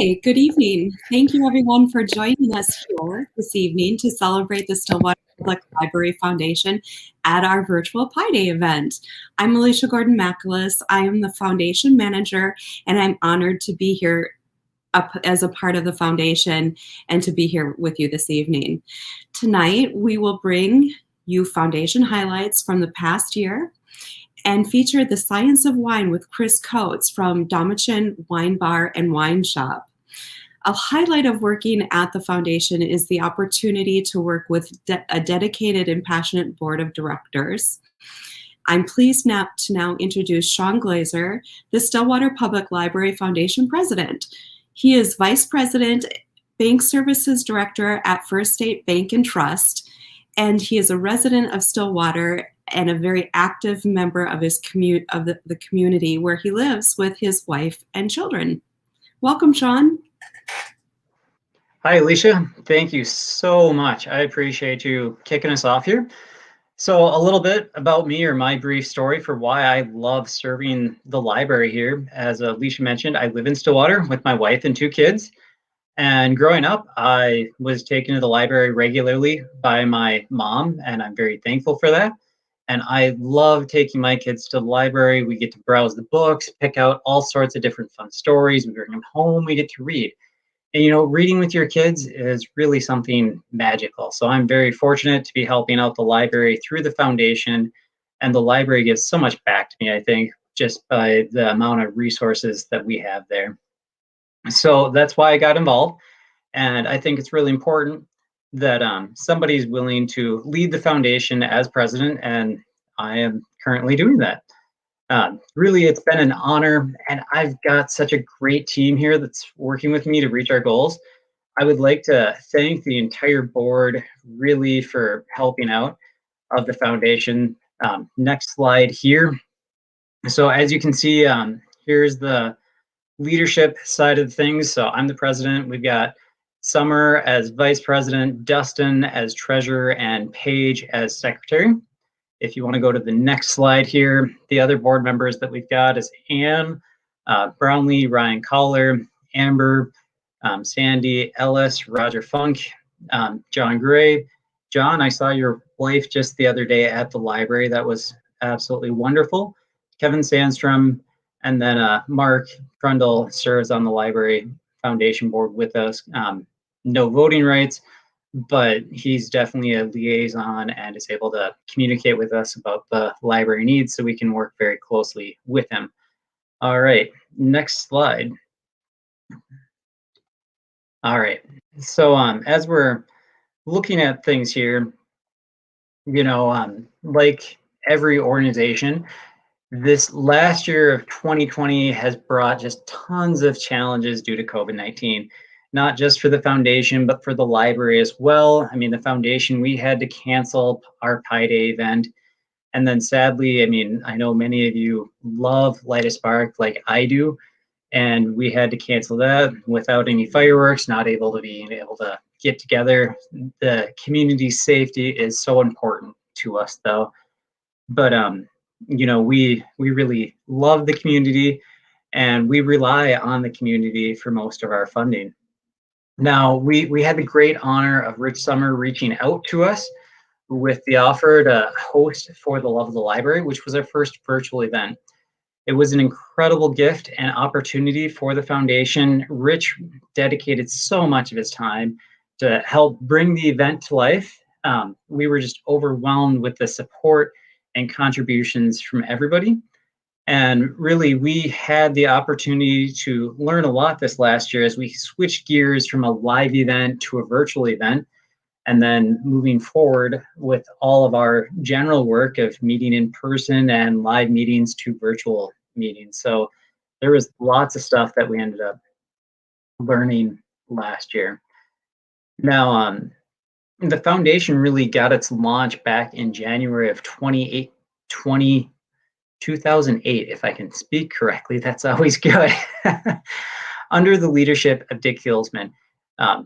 Hi, good evening. Thank you everyone for joining us here this evening to celebrate the Stillwater Public Library Foundation at our virtual Pi Day event. I'm Alicia Gordon-Macalis. I am the foundation manager, and I'm honored to be here as a part of the foundation and to be here with you this evening. Tonight, we will bring you foundation highlights from the past year and feature The Science of Wine with Chris Coates from Domachin Wine Bar and Wine Shop. A highlight of working at the foundation is the opportunity to work with a dedicated and passionate board of directors. I'm pleased to now introduce Sean Glazer, the Stillwater Public Library Foundation president. He is Vice President, Bank Services Director at First State Bank and Trust, and he is a resident of Stillwater and a very active member of his the community where he lives with his wife and children. Welcome, Sean. Hi, Alicia. Thank you so much. I appreciate you kicking us off here. So a little bit about me, or my brief story for why I love serving the library here. As Alicia mentioned, I live in Stillwater with my wife and 2 kids. And growing up, I was taken to the library regularly by my mom, and I'm very thankful for that. And I love taking my kids to the library. We get to browse the books, pick out all sorts of different fun stories. We bring them home, we get to read. And reading with your kids is really something magical. So I'm very fortunate to be helping out the library through the foundation. And the library gives so much back to me, I think, just by the amount of resources that we have there. So that's why I got involved. And I think it's really important that somebody's willing to lead the foundation as president, and I am currently doing that. Really, it's been an honor, and I've got such a great team here that's working with me to reach our goals. I would like to thank the entire board really for helping out of the foundation. Next slide here. So as you can see, here's the leadership side of things. So I'm the president. We've got Summer as vice president, Dustin as treasurer, and Paige as secretary. If you want to go to the next slide here, the other board members that we've got is Anne Brownlee, Ryan Collar, Amber, Sandy Ellis, Roger Funk, John Gray. John, I saw your wife just the other day at the library. That was absolutely wonderful. Kevin Sandstrom, and then Mark Trundle serves on the library foundation board with us. No voting rights, but he's definitely a liaison and is able to communicate with us about the library needs, so we can work very closely with him. All right, next slide. All right, so as we're looking at things here, like every organization, this last year of 2020 has brought just tons of challenges due to COVID-19, not just for the foundation, but for the library as well. I mean, the foundation, we had to cancel our Pi Day event. And then sadly, I know many of you love Light a Spark like I do, and we had to cancel that without any fireworks, not able to get together. The community safety is so important to us though. But we really love the community, and we rely on the community for most of our funding. Now, we had the great honor of Rich Summer reaching out to us with the offer to host For the Love of the Library, which was our first virtual event. It was an incredible gift and opportunity for the foundation. Rich dedicated so much of his time to help bring the event to life. We were just overwhelmed with the support and contributions from everybody. And really, we had the opportunity to learn a lot this last year as we switched gears from a live event to a virtual event, and then moving forward with all of our general work of meeting in person and live meetings to virtual meetings. So there was lots of stuff that we ended up learning last year. Now, the foundation really got its launch back in January of 2008, if I can speak correctly. That's always good. Under the leadership of Dick Hulsman.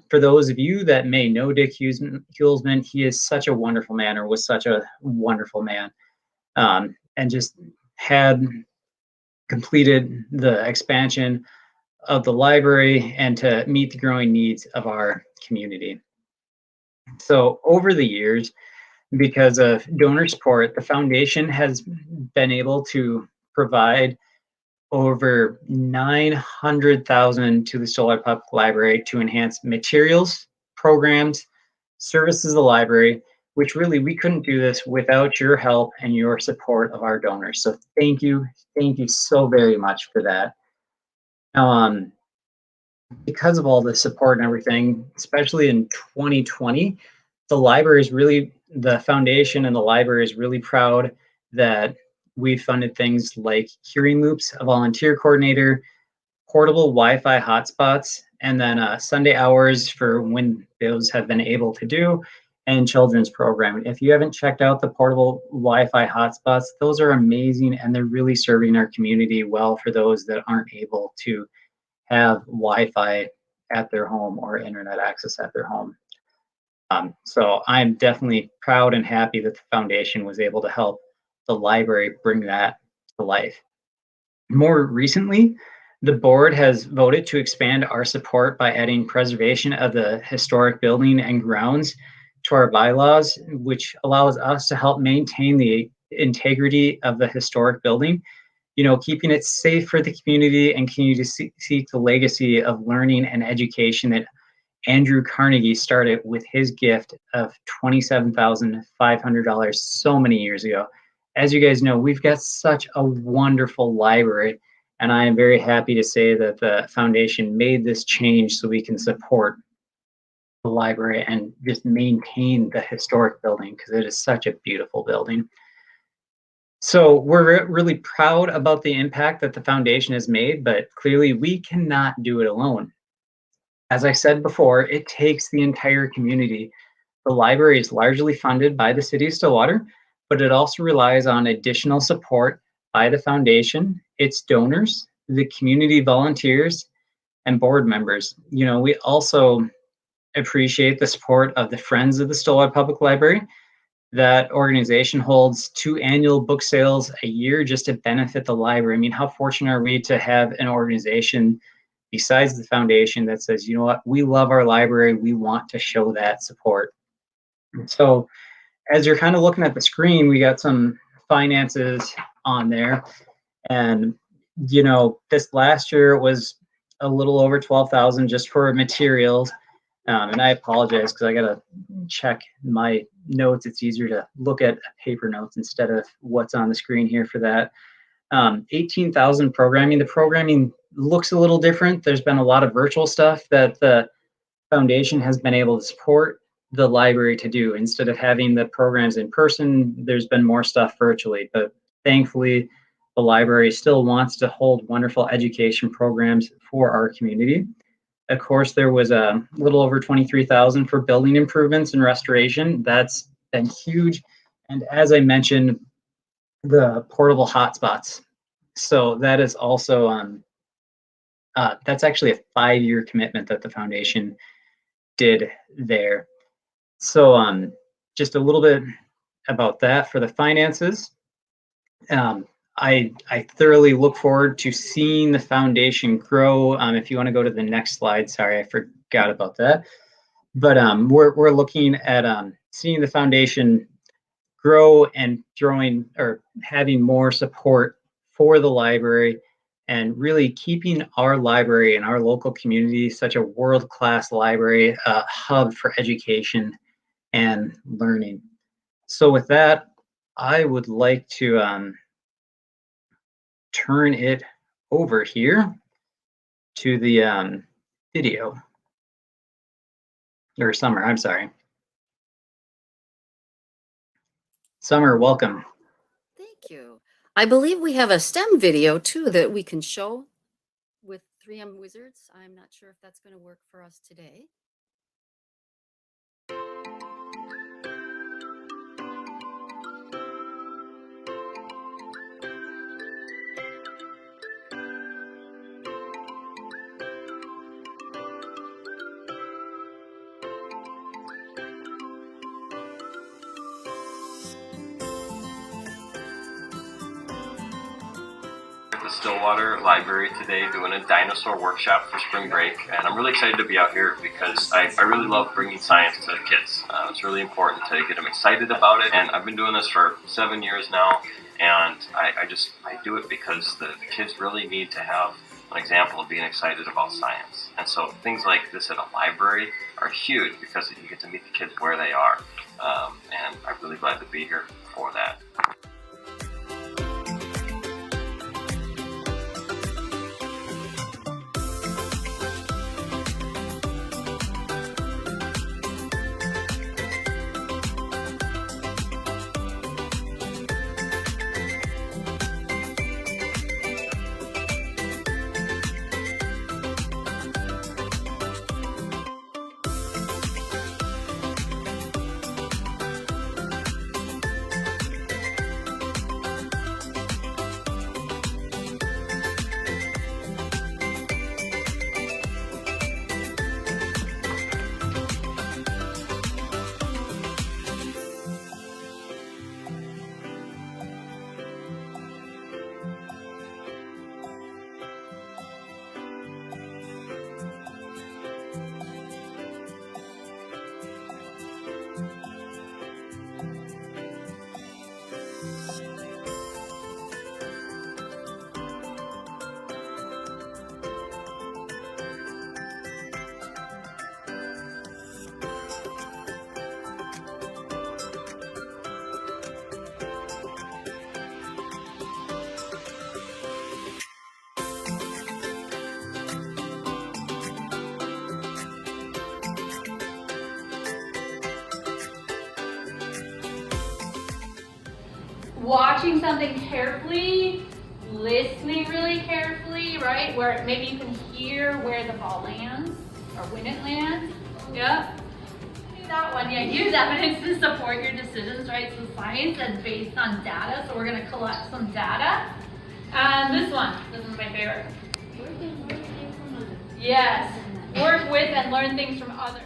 For those of you that may know Dick Hulsman, he is such a wonderful man, or was such a wonderful man, and just had completed the expansion of the library and to meet the growing needs of our community. So over the years, because of donor support, the foundation has been able to provide over 900,000 to the Stillwater Public Library to enhance materials, programs, services of the library, which really we couldn't do this without your help and your support of our donors. So thank you so very much for that. Now, because of all the support and everything, especially in 2020, the foundation and the library is really proud that we funded things like Hearing Loops, a volunteer coordinator, portable Wi-Fi hotspots, and then Sunday hours for when those have been able to do, and children's programming. If you haven't checked out the portable Wi-Fi hotspots, those are amazing, and they're really serving our community well for those that aren't able to have Wi-Fi at their home or internet access at their home. So I'm definitely proud and happy that the foundation was able to help the library bring that to life. More recently, the board has voted to expand our support by adding preservation of the historic building and grounds to our bylaws, which allows us to help maintain the integrity of the historic building, keeping it safe for the community and continue to seek the legacy of learning and education that Andrew Carnegie started with his gift of $27,500 so many years ago. As you guys know, we've got such a wonderful library, and I am very happy to say that the foundation made this change so we can support the library and just maintain the historic building because it is such a beautiful building. So we're really proud about the impact that the foundation has made, but clearly we cannot do it alone. As I said before, it takes the entire community. The library is largely funded by the city of Stillwater, but it also relies on additional support by the foundation, its donors, the community volunteers, and board members. We also appreciate the support of the Friends of the Stillwater Public Library. That organization holds 2 annual book sales a year just to benefit the library. I mean, how fortunate are we to have an organization besides the foundation that says, you know what, we love our library, we want to show that support. So as you're kind of looking at the screen, we got some finances on there. And, this last year was a little over 12,000 just for materials. And I apologize because I got to check my notes. It's easier to look at paper notes instead of what's on the screen here for that. 18,000 programming. The programming looks a little different. There's been a lot of virtual stuff that the foundation has been able to support the library to do. Instead of having the programs in person, there's been more stuff virtually. But thankfully, the library still wants to hold wonderful education programs for our community. Of course, there was a little over 23,000 for building improvements and restoration. That's been huge. And as I mentioned, the portable hotspots. So that is also that's actually a 5-year commitment that the foundation did there. So just a little bit about that for the finances. I thoroughly look forward to seeing the foundation grow. If you want to go to the next slide, sorry, I forgot about that. But we're looking at seeing the foundation grow and throwing or having more support for the library and really keeping our library and our local community such a world-class library, hub for education and learning. So with that, I would like to turn it over here to the video. Or Summer, I'm sorry. Summer, welcome. Thank you. I believe we have a STEM video too that we can show with 3M Wizards. I'm not sure if that's going to work for us today. Stillwater Library today doing a dinosaur workshop for spring break, and I'm really excited to be out here because I really love bringing science to the kids. It's really important to get them excited about it, and I've been doing this for 7 years now, and I do it because the kids really need to have an example of being excited about science. And so things like this at a library are huge because you get to meet the kids where they are, and I'm really glad to be here for that. Watching something carefully, listening really carefully, right? Where maybe you can hear where the ball lands or when it lands. Yep. Do that one. Yeah, use evidence to support your decisions, right? So science is based on data, so we're going to collect some data. And this is my favorite. Yes. Work with and learn things from others.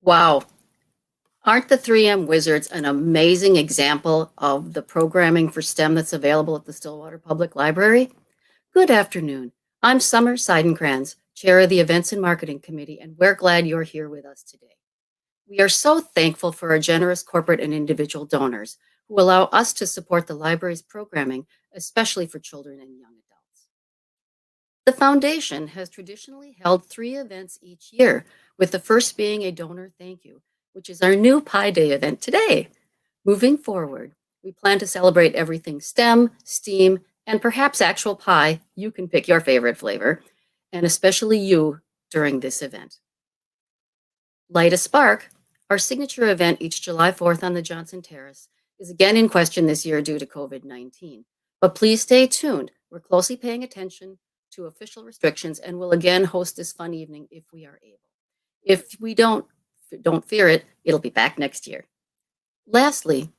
Wow. Aren't the 3M Wizards an amazing example of the programming for STEM that's available at the Stillwater Public Library? Good afternoon. I'm Summer Seidenkrantz, Chair of the Events and Marketing Committee, and we're glad you're here with us today. We are so thankful for our generous corporate and individual donors who allow us to support the library's programming, especially for children and young adults. The foundation has traditionally held 3 events each year, with the first being a donor thank you, which is our new Pi Day event today. Moving forward, we plan to celebrate everything STEM, STEAM, and perhaps actual pie. You can pick your favorite flavor, and especially you during this event. Light a Spark, our signature event each July 4th on the Johnson Terrace, is again in question this year due to COVID-19. But please stay tuned. We're closely paying attention to official restrictions and will again host this fun evening if we are able. If we don't fear it, it'll be back next year. Lastly,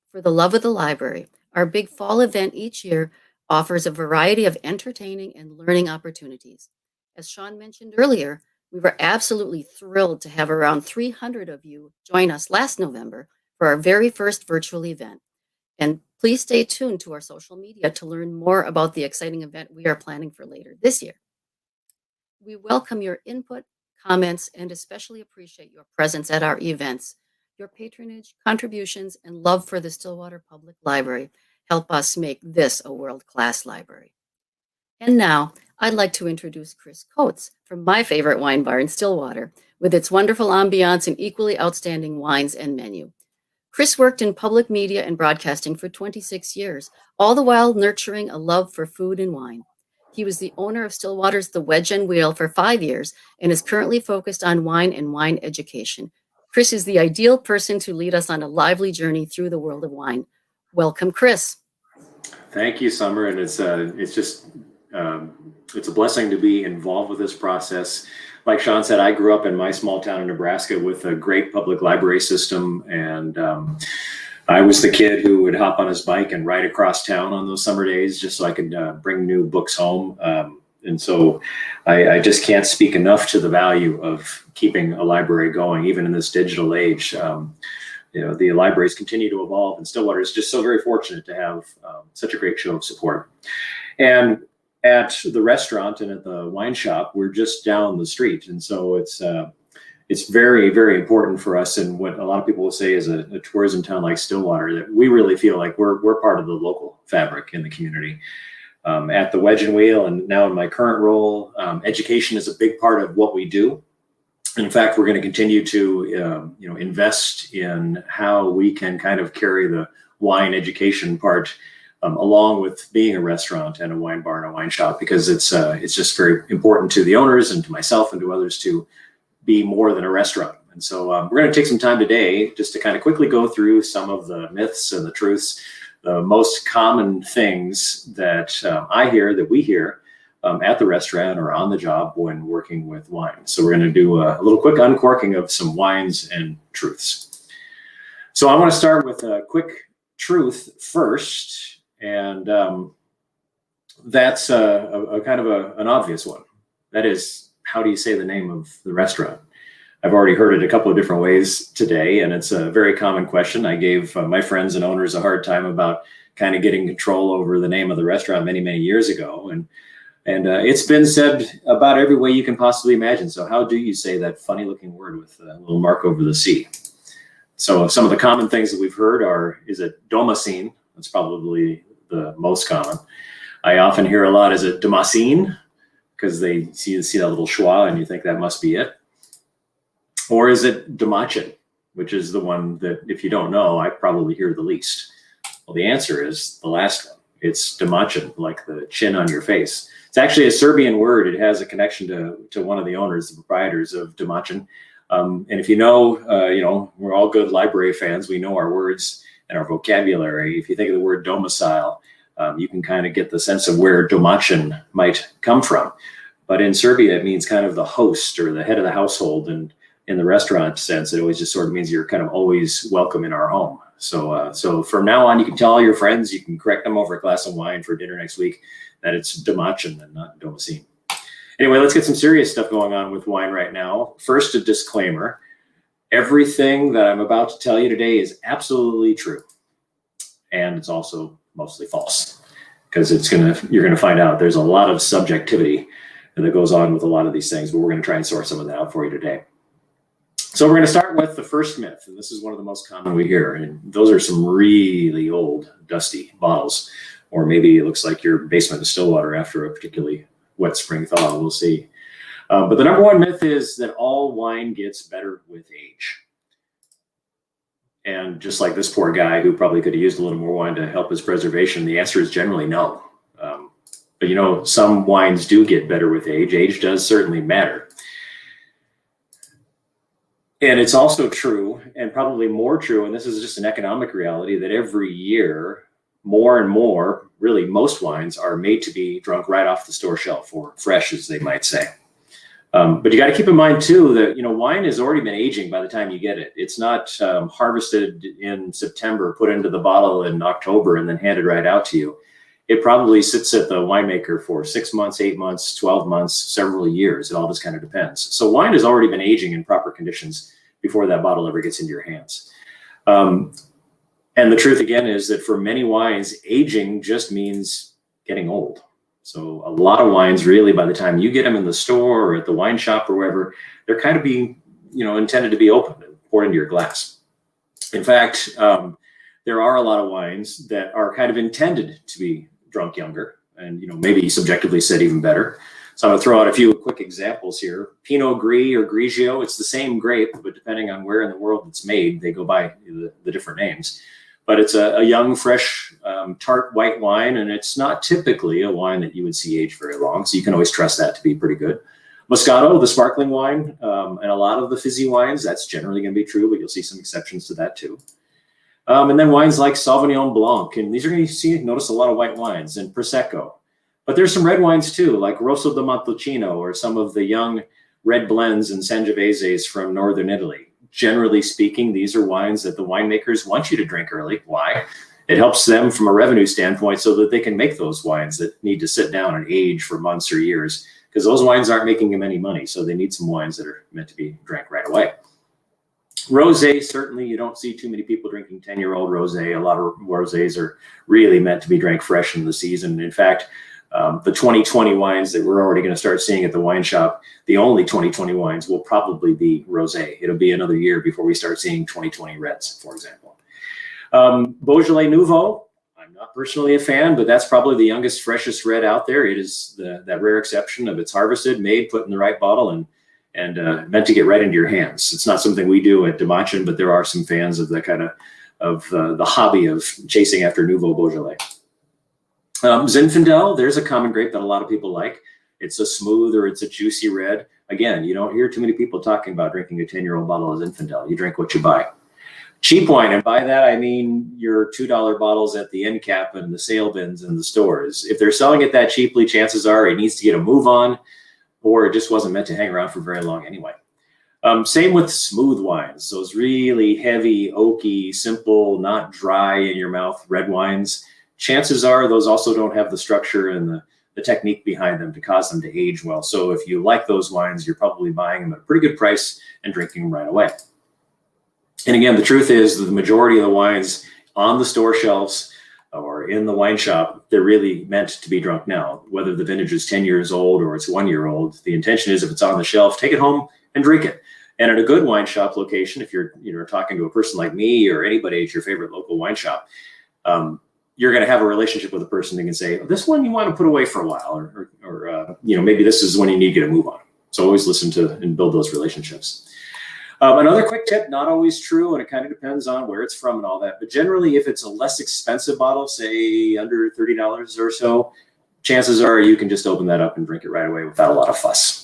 for the love of the library, our big fall event each year offers a variety of entertaining and learning opportunities. As Sean mentioned earlier, we were absolutely thrilled to have around 300 of you join us last November for our very first virtual event. And please stay tuned to our social media to learn more about the exciting event we are planning for later this year. We welcome your input, comments, and especially appreciate your presence at our events. Your patronage, contributions, and love for the Stillwater Public Library help us make this a world-class library. And now, I'd like to introduce Chris Coates from my favorite wine bar in Stillwater, with its wonderful ambiance and equally outstanding wines and menu. Chris worked in public media and broadcasting for 26 years, all the while nurturing a love for food and wine. He was the owner of Stillwater's The Wedge and Wheel for 5 years and is currently focused on wine and wine education. Chris is the ideal person to lead us on a lively journey through the world of wine. Welcome, Chris. Thank you, Summer, and it's just it's a blessing to be involved with this process. Like Sean said, I grew up in my small town in Nebraska with a great public library system, and I was the kid who would hop on his bike and ride across town on those summer days just so I could bring new books home. And so I just can't speak enough to the value of keeping a library going, even in this digital age. You know, the libraries continue to evolve, and Stillwater is just so very fortunate to have such a great show of support. And at the restaurant and at the wine shop, we're just down the street. And so it's very, very important for us. And what a lot of people will say is a tourism town like Stillwater, that we really feel like we're part of the local fabric in the community. At the Wedge and Wheel, and now in my current role, education is a big part of what we do. In fact, we're going to continue to invest in how we can kind of carry the wine education part along with being a restaurant and a wine bar and a wine shop, because it's just very important to the owners and to myself and to others to be more than a restaurant. And so we're going to take some time today just to kind of quickly go through some of the myths and the truths, the most common things that I hear, that we hear at the restaurant or on the job when working with wine. So we're going to do a little quick uncorking of some wines and truths. So I want to start with a quick truth first. And that's a kind of an obvious one. That is, how do you say the name of the restaurant? I've already heard it a couple of different ways today, and it's a very common question. I gave my friends and owners a hard time about kind of getting control over the name of the restaurant many, many years ago. And it's been said about every way you can possibly imagine. So how do you say that funny looking word with a little mark over the C? So some of the common things that we've heard are, is it Damascene? That's probably the most common. I often hear a lot, is it Damascene? Because they see that little schwa and you think that must be it. Or is it Damachin, which is the one that, if you don't know, I probably hear the least. Well, the answer is the last one. It's Damachin, like the chin on your face. It's actually a Serbian word. It has a connection to one of the owners, the proprietors of Damachin. And if you know, we're all good library fans. We know our words and our vocabulary. If you think of the word domicile, you can kind of get the sense of where Damachin might come from. But in Serbia, it means kind of the host or the head of the household. And in the restaurant sense, it always just sort of means you're kind of always welcome in our home. So from now on, you can tell all your friends, you can correct them over a glass of wine for dinner next week, that it's Damachin and not Damascene. Anyway, let's get some serious stuff going on with wine right now. First, a disclaimer. Everything that I'm about to tell you today is absolutely true. And it's also mostly false, because you're gonna find out there's a lot of subjectivity that goes on with a lot of these things, but we're gonna try and sort some of that out for you today. So we're gonna start with the first myth, and this is one of the most common we hear, and those are some really old, dusty bottles, or maybe it looks like your basement is Stillwater after a particularly wet spring thaw, we'll see. But the number one myth is that all wine gets better with age. And just like this poor guy who probably could have used a little more wine to help his preservation, the answer is generally no. But you know, some wines do get better with age. Age does certainly matter. And it's also true, and probably more true, and this is just an economic reality, that every year, more and more, really most wines are made to be drunk right off the store shelf, or fresh, as they might say. But you got to keep in mind too that, you know, wine has already been aging by the time you get it. It's not harvested in September, put into the bottle in October, and then handed right out to you. It probably sits at the winemaker for 6 months, 8 months, 12 months, several years. It all just kind of depends. So wine has already been aging in proper conditions before that bottle ever gets into your hands. And the truth again is that for many wines, aging just means getting old. So a lot of wines, really, by the time you get them in the store or at the wine shop or wherever, they're kind of being, intended to be opened and poured into your glass. In fact, there are a lot of wines that are kind of intended to be drunk younger, and maybe subjectively said even better. So I'm going to throw out a few quick examples here. Pinot Gris or Grigio, it's the same grape, but depending on where in the world it's made, they go by the different names. But it's a young, fresh, tart white wine, and it's not typically a wine that you would see age very long, so you can always trust that to be pretty good. Moscato, the sparkling wine, and a lot of the fizzy wines, that's generally going to be true, but you'll see some exceptions to that too. And then wines like Sauvignon Blanc, and these are going to notice a lot of white wines, and Prosecco. But there's some red wines too, like Rosso di Montalcino, or some of the young red blends and Sangioveses from northern Italy. Generally speaking, these are wines that the winemakers want you to drink early. Why? It helps them from a revenue standpoint so that they can make those wines that need to sit down and age for months or years, because those wines aren't making them any money. So they need some wines that are meant to be drank right away. Rosé, certainly you don't see too many people drinking 10-year-old rosé. A lot of rosés are really meant to be drank fresh in the season. In fact, the 2020 wines that we're already going to start seeing at the wine shop, the only 2020 wines will probably be rosé. It'll be another year before we start seeing 2020 reds, for example. Beaujolais Nouveau, I'm not personally a fan, but that's probably the youngest, freshest red out there. It is that rare exception of it's harvested, made, put in the right bottle, and meant to get right into your hands. It's not something we do at Demachin, but there are some fans of the kind of the hobby of chasing after Nouveau Beaujolais. Zinfandel, there's a common grape that a lot of people like. It's a smooth or it's a juicy red. Again, you don't hear too many people talking about drinking a 10-year-old bottle of Zinfandel. You drink what you buy. Cheap wine, and by that I mean your $2 bottles at the end cap and the sale bins in the stores. If they're selling it that cheaply, chances are it needs to get a move on, or it just wasn't meant to hang around for very long anyway. Same with smooth wines, those really heavy, oaky, simple, not dry in your mouth red wines. Chances are those also don't have the structure and the technique behind them to cause them to age well. So if you like those wines, you're probably buying them at a pretty good price and drinking them right away. And again, the truth is that the majority of the wines on the store shelves or in the wine shop, they're really meant to be drunk now. Whether the vintage is 10 years old or it's 1 year old, the intention is if it's on the shelf, take it home and drink it. And at a good wine shop location, if you're talking to a person like me or anybody at your favorite local wine shop, you're going to have a relationship with a person that can say, oh, this one you want to put away for a while, or maybe this is when you need to get a move on. So always listen to and build those relationships. Another quick tip, not always true, and it kind of depends on where it's from and all that, but generally if it's a less expensive bottle, say under $30 or so, chances are you can just open that up and drink it right away without a lot of fuss.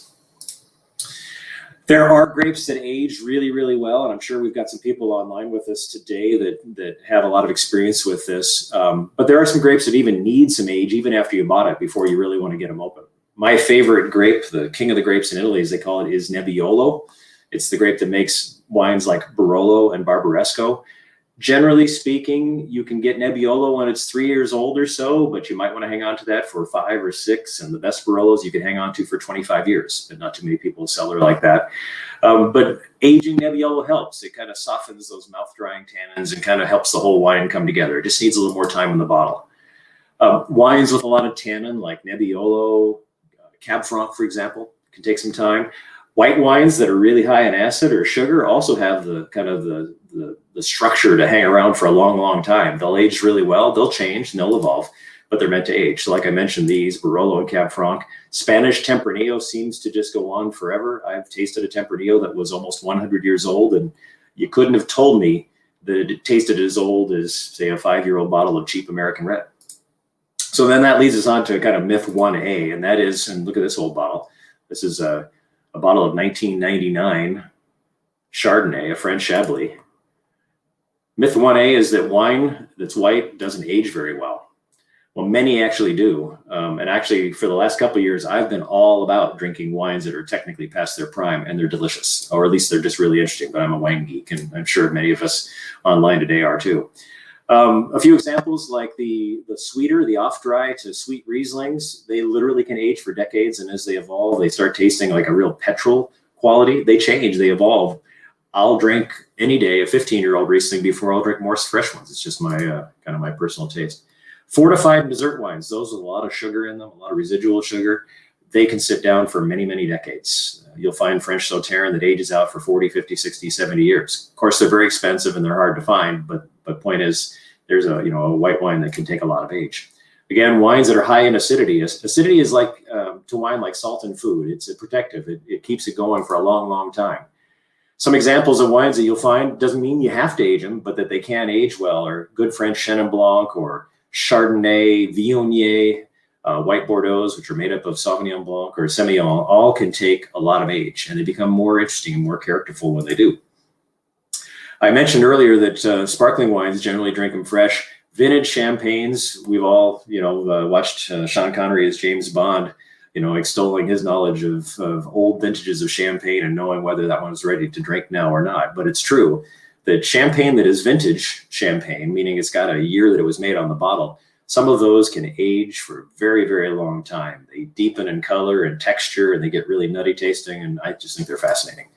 There are grapes that age really, really well, and I'm sure we've got some people online with us today that have a lot of experience with this, but there are some grapes that even need some age even after you bought it before you really want to get them open. My favorite grape, the king of the grapes in Italy, as they call it, is Nebbiolo. It's the grape that makes wines like Barolo and Barbaresco. Generally speaking, you can get Nebbiolo when it's 3 years old or so, but you might want to hang on to that for 5 or 6. And the best Barolos you can hang on to for 25 years, but not too many people sell it like that. But aging Nebbiolo helps. It kind of softens those mouth-drying tannins and kind of helps the whole wine come together. It just needs a little more time in the bottle. Wines with a lot of tannin, like Nebbiolo, Cab Franc, for example, can take some time. White wines that are really high in acid or sugar also have the kind of the structure to hang around for a long, long time. They'll age really well. They'll change and they'll evolve, but they're meant to age. So like I mentioned, these Barolo and Cab Franc. Spanish Tempranillo seems to just go on forever. I've tasted a Tempranillo that was almost 100 years old, and you couldn't have told me that it tasted as old as, say, a 5-year-old bottle of cheap American red. So then that leads us on to kind of myth 1A, and that is, and look at this old bottle. This is a bottle of 1999 Chardonnay, a French Chablis. Myth 1A is that wine that's white doesn't age very well. Well, many actually do. And actually, for the last couple of years, I've been all about drinking wines that are technically past their prime, and they're delicious, or at least they're just really interesting. But I'm a wine geek, and I'm sure many of us online today are too. A few examples, like the sweeter, the off-dry to sweet Rieslings, they literally can age for decades, and as they evolve, they start tasting like a real petrol quality. They change, they evolve. I'll drink any day a 15-year-old Riesling before I'll drink more fresh ones. It's just my kind of my personal taste. Fortified dessert wines, those with a lot of sugar in them, a lot of residual sugar, they can sit down for many, many decades. You'll find French Sauternes that ages out for 40, 50, 60, 70 years. Of course, they're very expensive and they're hard to find, but point is, there's a white wine that can take a lot of age. Again, wines that are high in acidity. Acidity is like to wine like salt in food. It's a protective. It keeps it going for a long, long time. Some examples of wines that you'll find, doesn't mean you have to age them, but that they can age well, are good French Chenin Blanc or Chardonnay, Viognier, white Bordeaux, which are made up of Sauvignon Blanc or Semillon. All can take a lot of age, and they become more interesting and more characterful when they do. I mentioned earlier that sparkling wines, generally drink them fresh. Vintage champagnes, we've all, watched Sean Connery as James Bond, extolling his knowledge of old vintages of champagne and knowing whether that one is ready to drink now or not. But it's true that champagne that is vintage champagne, meaning it's got a year that it was made on the bottle, some of those can age for a very, very long time. They deepen in color and texture, and they get really nutty tasting, and I just think they're fascinating.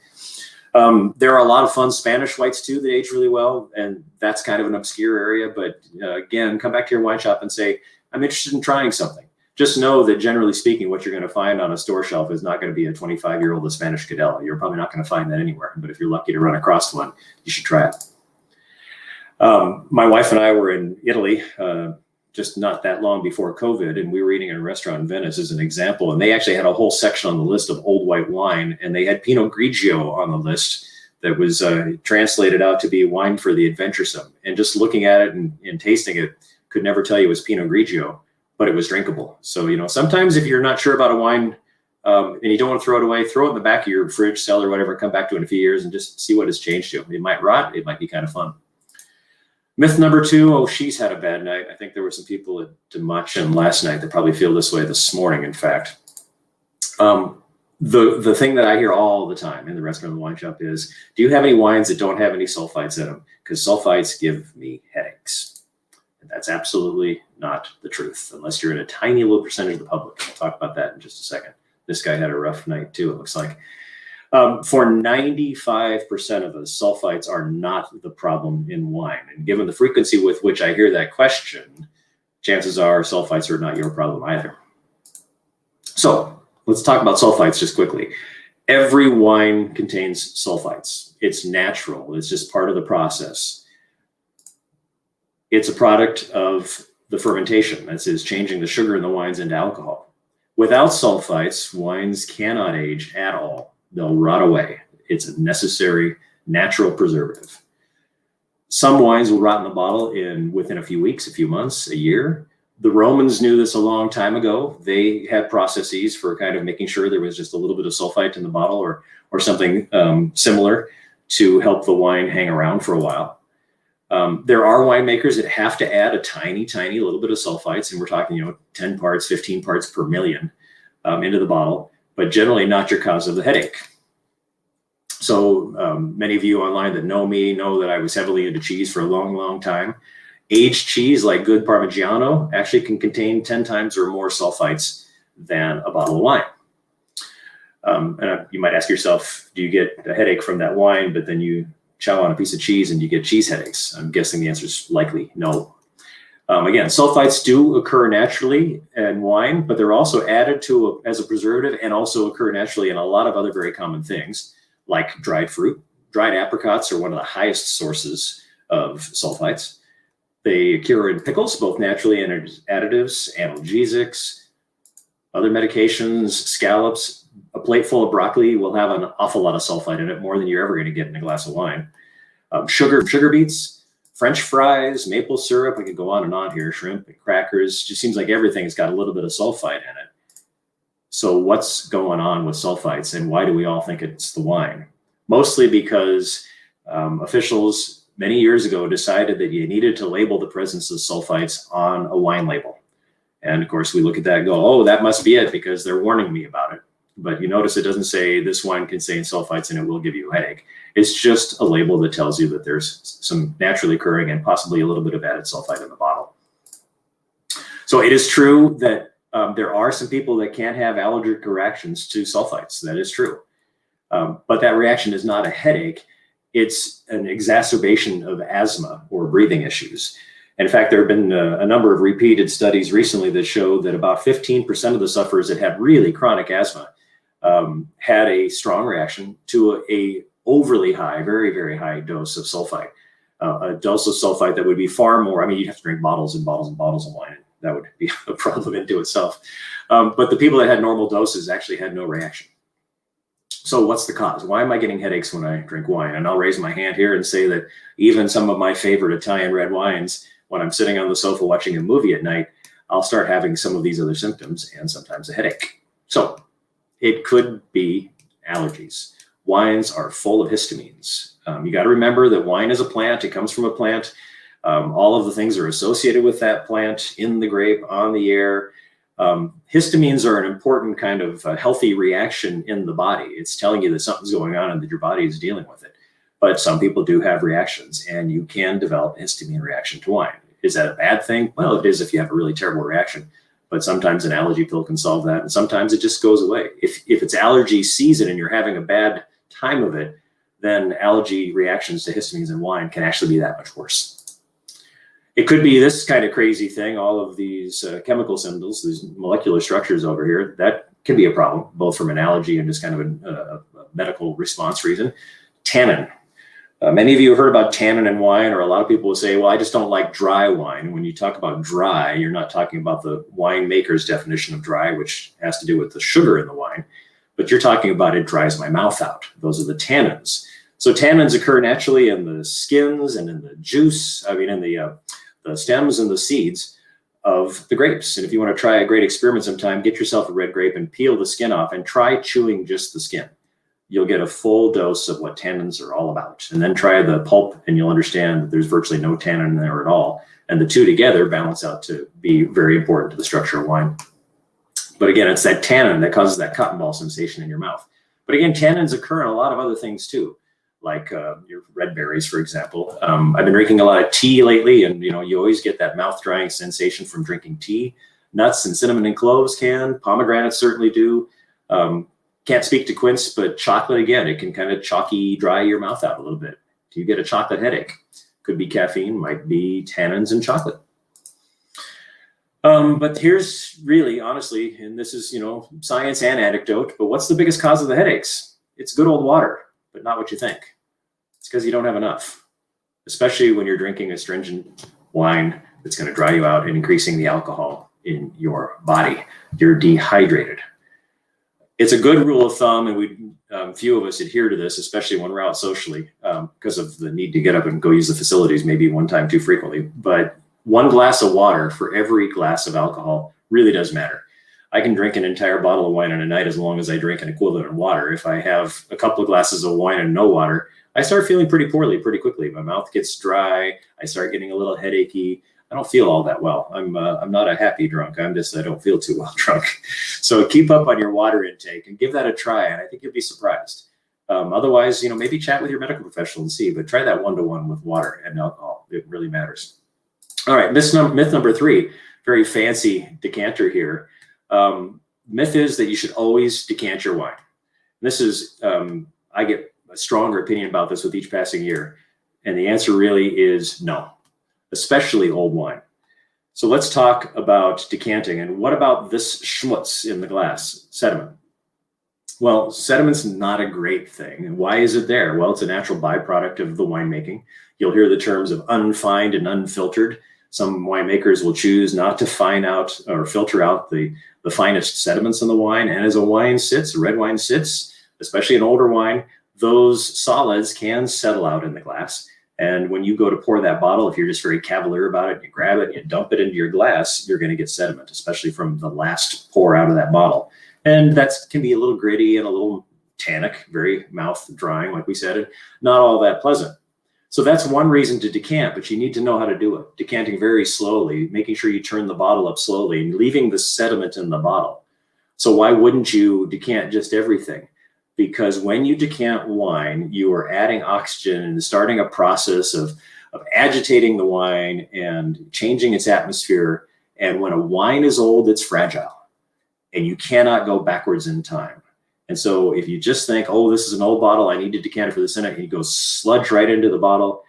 There are a lot of fun Spanish whites too that age really well, and that's kind of an obscure area. But again, come back to your wine shop and say, I'm interested in trying something. Just know that generally speaking, what you're going to find on a store shelf is not going to be a 25-year-old Spanish Cadella. You're probably not going to find that anywhere. But if you're lucky to run across one, you should try it. My wife and I were in Italy just not that long before COVID, and we were eating in a restaurant in Venice as an example, and they actually had a whole section on the list of old white wine, and they had Pinot Grigio on the list that was translated out to be wine for the adventuresome. And just looking at it and tasting it, could never tell you it was Pinot Grigio, but it was drinkable. So, sometimes if you're not sure about a wine and you don't want to throw it away, throw it in the back of your fridge, cellar, whatever, come back to it in a few years and just see what has changed to. It might rot, it might be kind of fun. Myth number 2, she's had a bad night. I think there were some people at Demachin last night that probably feel this way this morning, in fact. The thing that I hear all the time in the restaurant and the wine shop is, do you have any wines that don't have any sulfites in them? Because sulfites give me headaches. And that's absolutely not the truth, unless you're in a tiny little percentage of the public. I'll talk about that in just a second. This guy had a rough night too, it looks like. For 95% of us, sulfites are not the problem in wine. And given the frequency with which I hear that question, chances are sulfites are not your problem either. So let's talk about sulfites just quickly. Every wine contains sulfites. It's natural. It's just part of the process. It's a product of the fermentation. That is changing the sugar in the wines into alcohol. Without sulfites, wines cannot age at all. They'll rot away. It's a necessary natural preservative. Some wines will rot in the bottle within a few weeks, a few months, a year. The Romans knew this a long time ago. They had processes for kind of making sure there was just a little bit of sulfite in the bottle or something similar to help the wine hang around for a while. There are winemakers that have to add a tiny, tiny little bit of sulfites, and we're talking, 10 parts, 15 parts per million into the bottle, but generally not your cause of the headache. So many of you online that know me know that I was heavily into cheese for a long, long time. Aged cheese, like good Parmigiano, actually can contain 10 times or more sulfites than a bottle of wine. And you might ask yourself, do you get a headache from that wine, but then you chow on a piece of cheese and you get cheese headaches? I'm guessing the answer is likely no. Again, sulfites do occur naturally in wine, but they're also added as a preservative and also occur naturally in a lot of other very common things, like dried fruit. Dried apricots are one of the highest sources of sulfites. They occur in pickles, both naturally and as additives, analgesics, other medications, scallops. A plate full of broccoli will have an awful lot of sulfite in it, more than you're ever going to get in a glass of wine. Sugar beets, French fries, maple syrup, I could go on and on here, shrimp and crackers. Just seems like everything's got a little bit of sulfite in it. So what's going on with sulfites, and why do we all think it's the wine? Mostly because officials many years ago decided that you needed to label the presence of sulfites on a wine label. And of course, we look at that and go, oh, that must be it because they're warning me about it. But you notice it doesn't say this wine contains sulfites and it will give you a headache. It's just a label that tells you that there's some naturally occurring and possibly a little bit of added sulfite in the bottle. So it is true that there are some people that can have allergic reactions to sulfites. That is true. But that reaction is not a headache. It's an exacerbation of asthma or breathing issues. In fact, there have been a number of repeated studies recently that show that about 15% of the sufferers that had really chronic asthma had a strong reaction to a overly high, very, very high dose of sulfite. A dose of sulfite that would be far more, you'd have to drink bottles and bottles and bottles of wine. That would be a problem into itself. But the people that had normal doses actually had no reaction. So what's the cause? Why am I getting headaches when I drink wine? And I'll raise my hand here and say that even some of my favorite Italian red wines, when I'm sitting on the sofa watching a movie at night, I'll start having some of these other symptoms and sometimes a headache. So it could be allergies. wines are full of histamines. You got to remember that wine is a plant. It comes from a plant. All of the things are associated with that plant in the grape, on the air. Histamines are an important kind of healthy reaction in the body. It's telling you that something's going on and that your body is dealing with it. But some people do have reactions, and you can develop a histamine reaction to wine. Is that a bad thing? Well, it is if you have a really terrible reaction. But sometimes an allergy pill can solve that, and sometimes it just goes away. If it's allergy season and you're having a bad time of it, then allergy reactions to histamines in wine can actually be that much worse. It could be this kind of crazy thing, all of these chemical symbols, these molecular structures over here, that can be a problem, both from an allergy and just kind of a medical response reason. Tannin. Many of you have heard about tannin in wine, or a lot of people will say, well, I just don't like dry wine. When you talk about dry, you're not talking about the winemaker's definition of dry, which has to do with the sugar in the wine, but you're talking about it dries my mouth out. Those are the tannins. So tannins occur naturally in the skins and in the juice, in the stems and the seeds of the grapes. And if you want to try a great experiment sometime, get yourself a red grape and peel the skin off and try chewing just the skin. You'll get a full dose of what tannins are all about. And then try the pulp and you'll understand that there's virtually no tannin in there at all. And the two together balance out to be very important to the structure of wine. But again, it's that tannin that causes that cotton ball sensation in your mouth. But again, tannins occur in a lot of other things too, like your red berries, for example. I've been drinking a lot of tea lately, and you always get that mouth drying sensation from drinking tea. Nuts and cinnamon and cloves can, pomegranates certainly do. Can't speak to quince, but chocolate, again, it can kind of chalky dry your mouth out a little bit. Do you get a chocolate headache? Could be caffeine, might be tannins in chocolate. But here's really, honestly, and this is, science and anecdote, but what's the biggest cause of the headaches? It's good old water, but not what you think. It's because you don't have enough, especially when you're drinking astringent wine that's going to dry you out and increasing the alcohol in your body. You're dehydrated. It's a good rule of thumb, and few of us adhere to this, especially when we're out socially, because of the need to get up and go use the facilities maybe one time too frequently. But 1 glass of water for every glass of alcohol really does matter. I can drink an entire bottle of wine in a night as long as I drink an equivalent of water. If I have a couple of glasses of wine and no water, I start feeling pretty poorly pretty quickly. My mouth gets dry. I start getting a little headachy. I don't feel all that well. I'm not a happy drunk. I don't feel too well drunk. So keep up on your water intake and give that a try. And I think you'll be surprised. Otherwise, maybe chat with your medical professional and see, but try that 1-to-1 with water and alcohol. It really matters. All right. Myth number 3, very fancy decanter here. Myth is that you should always decant your wine. This is, I get a stronger opinion about this with each passing year. And the answer really is no, especially old wine. So let's talk about decanting. And what about this schmutz in the glass, sediment? Well, sediment's not a great thing. And why is it there? Well, it's a natural byproduct of the winemaking. You'll hear the terms of unfined and unfiltered. Some winemakers will choose not to fine out or filter out the finest sediments in the wine. And as a wine sits, a red wine sits, especially an older wine, those solids can settle out in the glass. And when you go to pour that bottle, if you're just very cavalier about it, you grab it, you dump it into your glass, you're going to get sediment, especially from the last pour out of that bottle. And that can be a little gritty and a little tannic, very mouth drying, like we said, and not all that pleasant. So that's one reason to decant, but you need to know how to do it. Decanting very slowly, making sure you turn the bottle up slowly and leaving the sediment in the bottle. So why wouldn't you decant just everything? Because when you decant wine, you are adding oxygen and starting a process of agitating the wine and changing its atmosphere. And when a wine is old, it's fragile and you cannot go backwards in time. And so if you just think, oh, this is an old bottle, I need to decant it for this in it, and you go sludge right into the bottle,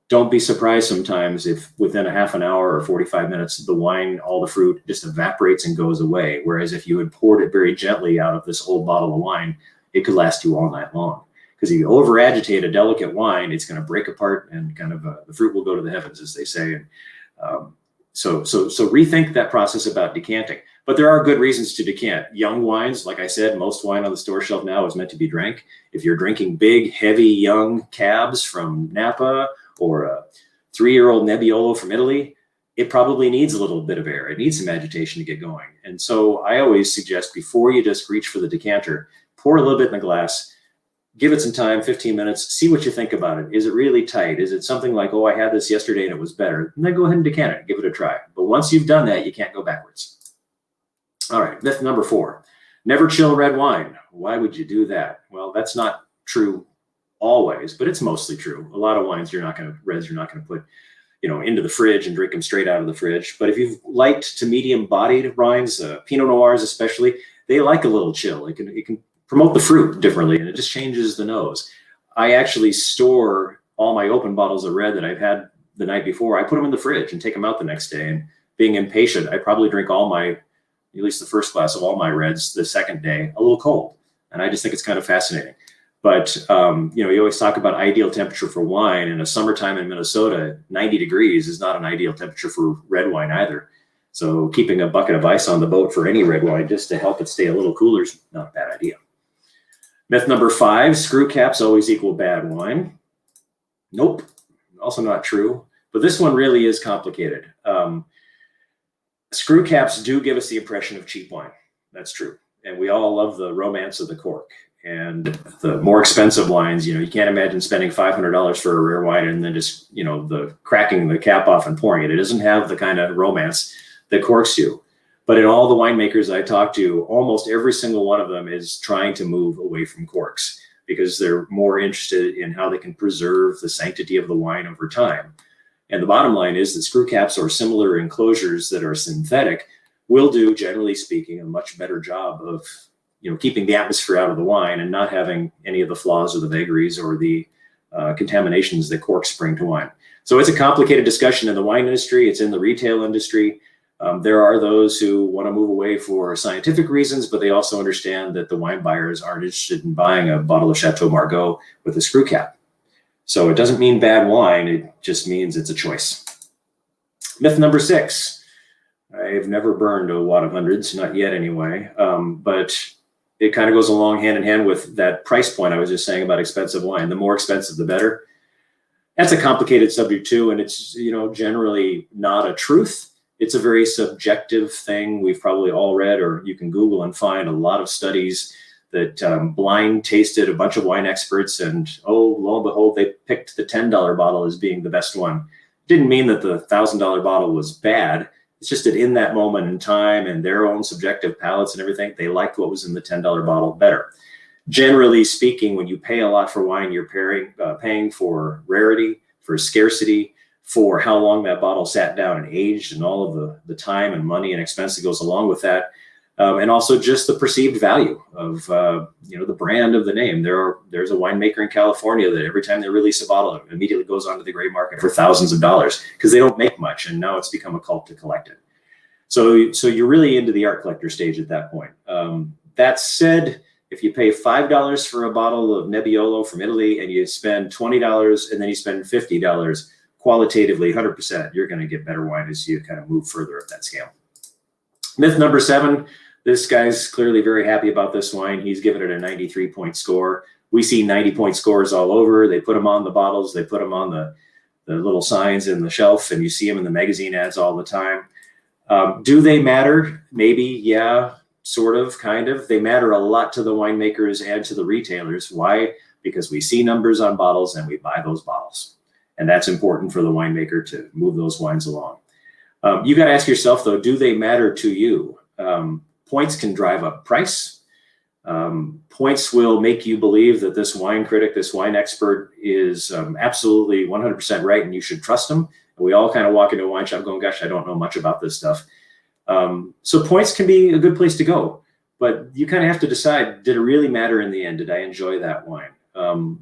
don't be surprised sometimes if within a half an hour or 45 minutes, the wine, all the fruit just evaporates and goes away. Whereas if you had poured it very gently out of this old bottle of wine, it could last you all night long. Because if you over agitate a delicate wine, it's going to break apart and kind of the fruit will go to the heavens, as they say. And so rethink that process about decanting. But there are good reasons to decant. Young wines, like I said, most wine on the store shelf now is meant to be drank. If you're drinking big, heavy, young cabs from Napa or a 3-year-old Nebbiolo from Italy, it probably needs a little bit of air. It needs some agitation to get going. And so I always suggest before you just reach for the decanter, pour a little bit in the glass, give it some time, 15 minutes, see what you think about it. Is it really tight? Is it something like, oh, I had this yesterday and it was better? And then go ahead and decant it, give it a try. But once you've done that, you can't go backwards. All right, myth number 4, never chill red wine. Why would you do that? Well, that's not true always, but it's mostly true. A lot of wines you're not going to put, into the fridge and drink them straight out of the fridge. But if you've liked to medium bodied wines, Pinot Noirs especially, they like a little chill. It can promote the fruit differently, and it just changes the nose. I actually store all my open bottles of red that I've had the night before. I put them in the fridge and take them out the next day. And being impatient, I probably drink at least the first glass of all my reds the second day a little cold. And I just think it's kind of fascinating. But, you always talk about ideal temperature for wine. In a summertime in Minnesota, 90 degrees is not an ideal temperature for red wine either. So keeping a bucket of ice on the boat for any red wine just to help it stay a little cooler is not a bad idea. Myth number 5, screw caps always equal bad wine. Nope, also not true. But this one really is complicated. Screw caps do give us the impression of cheap wine. That's true. And we all love the romance of the cork. And the more expensive wines, you can't imagine spending $500 for a rare wine and then just, the cracking the cap off and pouring it. It doesn't have the kind of romance that corks do. But in all the winemakers I talk to, almost every single one of them is trying to move away from corks because they're more interested in how they can preserve the sanctity of the wine over time. And the bottom line is that screw caps or similar enclosures that are synthetic will do, generally speaking, a much better job of keeping the atmosphere out of the wine and not having any of the flaws or the vagaries or the contaminations that corks bring to wine. So it's a complicated discussion in the wine industry. It's in the retail industry. There are those who want to move away for scientific reasons, but they also understand that the wine buyers aren't interested in buying a bottle of Chateau Margaux with a screw cap. So it doesn't mean bad wine. It just means it's a choice. Myth number 6. I've never burned a wad of hundreds, not yet anyway, but it kind of goes along hand in hand with that price point I was just saying about expensive wine. The more expensive, the better. That's a complicated subject too, and it's generally not a truth. It's a very subjective thing. We've probably all read, or you can Google and find a lot of studies that blind tasted a bunch of wine experts, and lo and behold, they picked the $10 bottle as being the best one. Didn't mean that the $1,000 bottle was bad. It's just that in that moment in time and their own subjective palates and everything, they liked what was in the $10 bottle better. Generally speaking, when you pay a lot for wine, you're paying for rarity, for scarcity, for how long that bottle sat down and aged, and all of the time and money and expense that goes along with that. And also just the perceived value of the brand of the name. There's a winemaker in California that every time they release a bottle, it immediately goes onto the gray market for thousands of dollars because they don't make much, and now it's become a cult to collect it. So you're really into the art collector stage at that point. That said, if you pay $5 for a bottle of Nebbiolo from Italy and you spend $20 and then you spend $50, qualitatively 100%, you're going to get better wine as you kind of move further up that scale. Myth number 7. This guy's clearly very happy about this wine. He's given it a 93-point score. We see 90-point scores all over. They put them on the bottles. They put them on the little signs in the shelf, and you see them in the magazine ads all the time. Do they matter? Maybe, yeah, sort of, kind of. They matter a lot to the winemakers and to the retailers. Why? Because we see numbers on bottles and we buy those bottles. And that's important for the winemaker to move those wines along. You got to ask yourself, though, do they matter to you? Points can drive up price. Points will make you believe that this wine critic, this wine expert is absolutely 100% right and you should trust him. And we all kind of walk into a wine shop going, gosh, I don't know much about this stuff. So points can be a good place to go, but you kind of have to decide, did it really matter in the end? Did I enjoy that wine?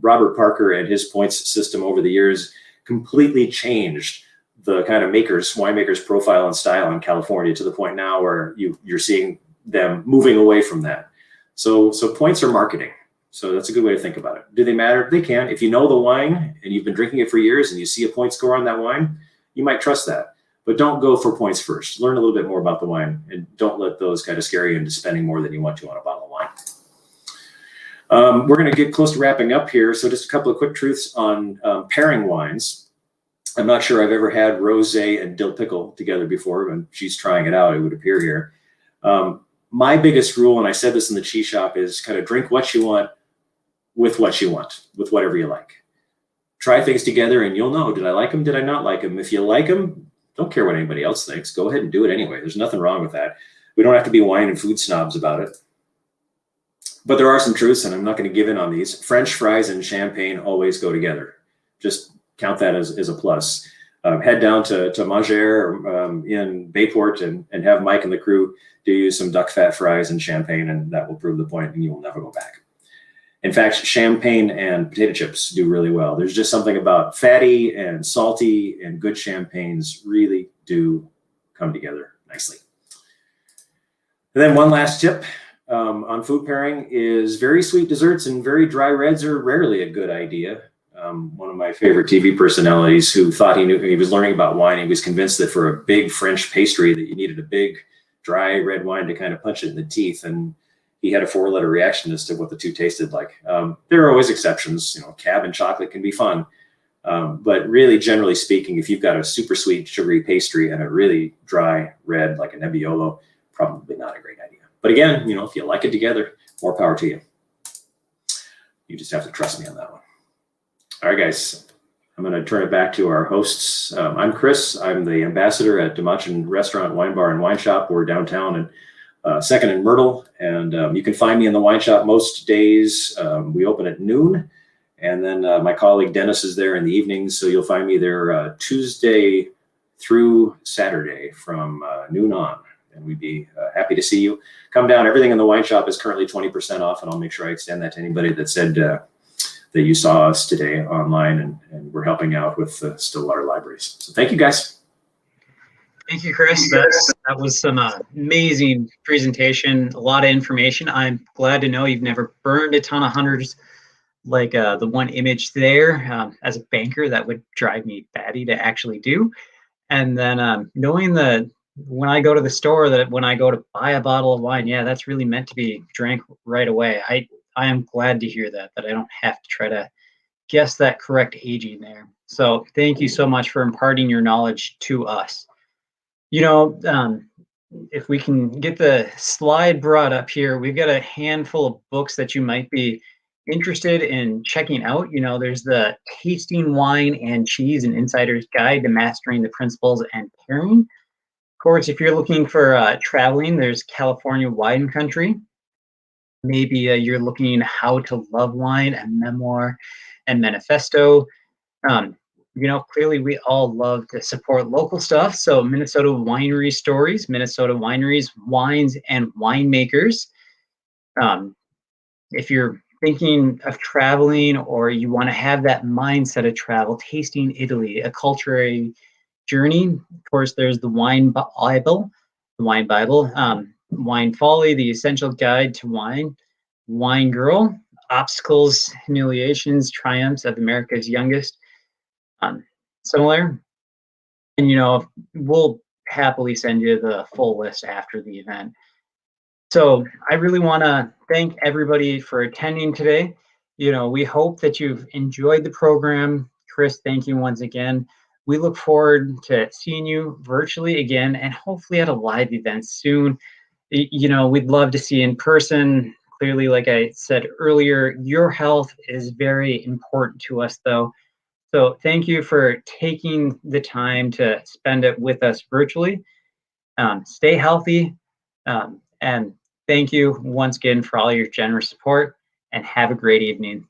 Robert Parker and his points system over the years completely changed the kind of winemakers profile and style in California to the point now where you're seeing them moving away from that. So points are marketing. So that's a good way to think about it. Do they matter? They can. If you know the wine and you've been drinking it for years and you see a point score on that wine, you might trust that. But don't go for points first. Learn a little bit more about the wine and don't let those kind of scare you into spending more than you want to on a bottle of wine. We're going to get close to wrapping up here. So just a couple of quick truths on pairing wines. I'm not sure I've ever had rosé and dill pickle together before, and she's trying it out, it would appear here. My biggest rule, and I said this in the cheese shop, is kind of drink what you want with what you want, with whatever you like. Try things together and you'll know, did I like them? Did I not like them? If you like them, don't care what anybody else thinks. Go ahead and do it anyway. There's nothing wrong with that. We don't have to be wine and food snobs about it. But there are some truths, and I'm not going to give in on these. French fries and champagne always go together. Just count that as a plus. Head down to Manger in Bayport and have Mike and the crew do you some duck fat fries and champagne, and that will prove the point, and you will never go back. In fact, champagne and potato chips do really well. There's just something about fatty and salty and good champagnes really do come together nicely. And then one last tip on food pairing is very sweet desserts and very dry reds are rarely a good idea. One of my favorite TV personalities who thought he was learning about wine, he was convinced that for a big French pastry that you needed a big dry red wine to kind of punch it in the teeth. And he had a 4-letter reaction as to what the two tasted like. There are always exceptions. Cab and chocolate can be fun. But really, generally speaking, if you've got a super sweet sugary pastry and a really dry red like a Nebbiolo, probably not a great idea. But again, if you like it together, more power to you. You just have to trust me on that one. All right, guys, I'm going to turn it back to our hosts. I'm Chris. I'm the ambassador at Demachin Restaurant, Wine Bar, and Wine Shop. We're downtown and 2nd and Myrtle. And you can find me in the wine shop most days. We open at noon. And then my colleague Dennis is there in the evenings. So you'll find me there Tuesday through Saturday from noon on. And we'd be happy to see you. Come down. Everything in the wine shop is currently 20% off. And I'll make sure I extend that to anybody that said that you saw us today online and we're helping out with the Stillwater Libraries. So thank you, guys. Thank you, Chris. That was some amazing presentation, a lot of information. I'm glad to know you've never burned a ton of hundreds like the one image there. As a banker, that would drive me batty to actually do. And then knowing that when I go to the store, that when I go to buy a bottle of wine, yeah, that's really meant to be drank right away. I am glad to hear that I don't have to try to guess that correct aging there. So thank you so much for imparting your knowledge to us. If we can get the slide brought up here, we've got a handful of books that you might be interested in checking out. There's the Tasting Wine and Cheese, an Insider's Guide to Mastering the Principles and Pairing. Of course, if you're looking for traveling, there's California Wine Country. Maybe you're looking How to Love Wine, a memoir and manifesto. Clearly we all love to support local stuff. So Minnesota Winery Stories, Minnesota Wineries, Wines, and Winemakers. If you're thinking of traveling or you want to have that mindset of travel, Tasting Italy, a culturary journey. Of course, there's the Wine Bible, Wine Folly, the Essential Guide to Wine, Wine Girl, Obstacles, Humiliations, Triumphs of America's Youngest. Similar. And, we'll happily send you the full list after the event. So I really want to thank everybody for attending today. We hope that you've enjoyed the program. Chris, thank you once again. We look forward to seeing you virtually again and hopefully at a live event soon. We'd love to see you in person. Clearly, like I said earlier, your health is very important to us, though. So thank you for taking the time to spend it with us virtually. Stay healthy. And thank you once again for all your generous support, and have a great evening.